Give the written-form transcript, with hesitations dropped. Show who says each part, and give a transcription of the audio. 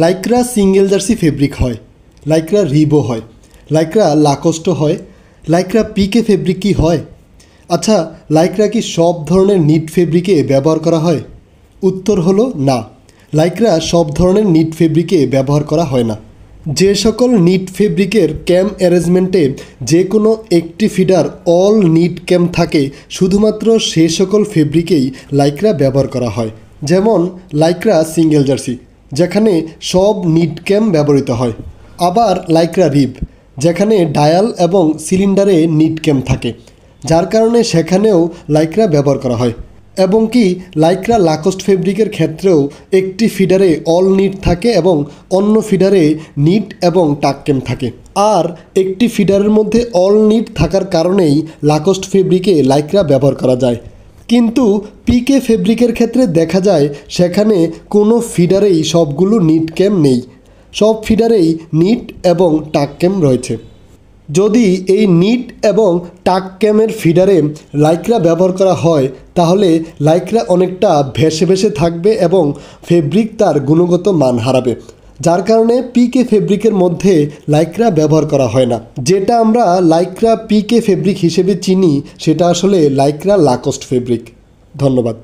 Speaker 1: Lycra single jersey fabric হয়, Lycra Ribo হয়, Lycra লাকোস্টো হয়, লাইক্রা পিকে ফেব্রিক কি হয়? আচ্ছা, লাইক্রা কি সব ধরনের নিট ফেব্রিকে ব্যবহার করা হয়? উত্তর হলো না, লাইক্রা সব ধরনের নিট ফেব্রিকে ব্যবহার করা হয় না। যে সকল নিট ফেব্রিকের ক্যাম অ্যারেঞ্জমেন্টে যে কোনো একটি ফিডার অল নিট ক্যাম থাকে, শুধুমাত্র সে সকল ফেব্রিকেই লাইক্রা ব্যবহার করা হয়। যেমন লাইক্রা সিঙ্গেল জার্সি, যেখানে সব নিট ক্যাম ব্যবহৃত হয়। আবার লাইক্রা রিব, যেখানে ডায়াল এবং সিলিন্ডারে নিট ক্যাম থাকে, যার কারণে সেখানেও লাইক্রা ব্যবহার করা হয়। এবং কি লাইক্রা লাকোস্ট ফেব্রিকের ক্ষেত্রেও একটি ফিডারে অল নিট থাকে এবং অন্য ফিডারে নিট এবং টাক ক্যাম থাকে। আর একটি ফিডারের মধ্যে অল নিট থাকার কারণেই লাকোস্ট ফেব্রিকে লাইক্রা ব্যবহার করা যায়। কিন্তু পিকে ফেব্রিকের ক্ষেত্রে দেখা যায় সেখানে কোনো ফিডারেই সবগুলো নিট ক্যাম নেই, সব ফিডারেই নিট এবং টাক ক্যাম রয়েছে। যদি এই নিট এবং টাক ক্যামের ফিডারে লাইক্রা ব্যবহার করা হয়, তাহলে লাইক্রা অনেকটা ভেসে ভেসে থাকবে এবং ফেব্রিক তার গুণগত মান হারাবে, যার কারণে পিকে ফেব্রিকের মধ্যে লাইক্রা ব্যবহার করা হয় না। যেটা আমরা লাইক্রা পিকে ফেব্রিক হিসেবে চিনি, সেটা আসলে লাইক্রা লাকোস্ট ফেব্রিক। ধন্যবাদ।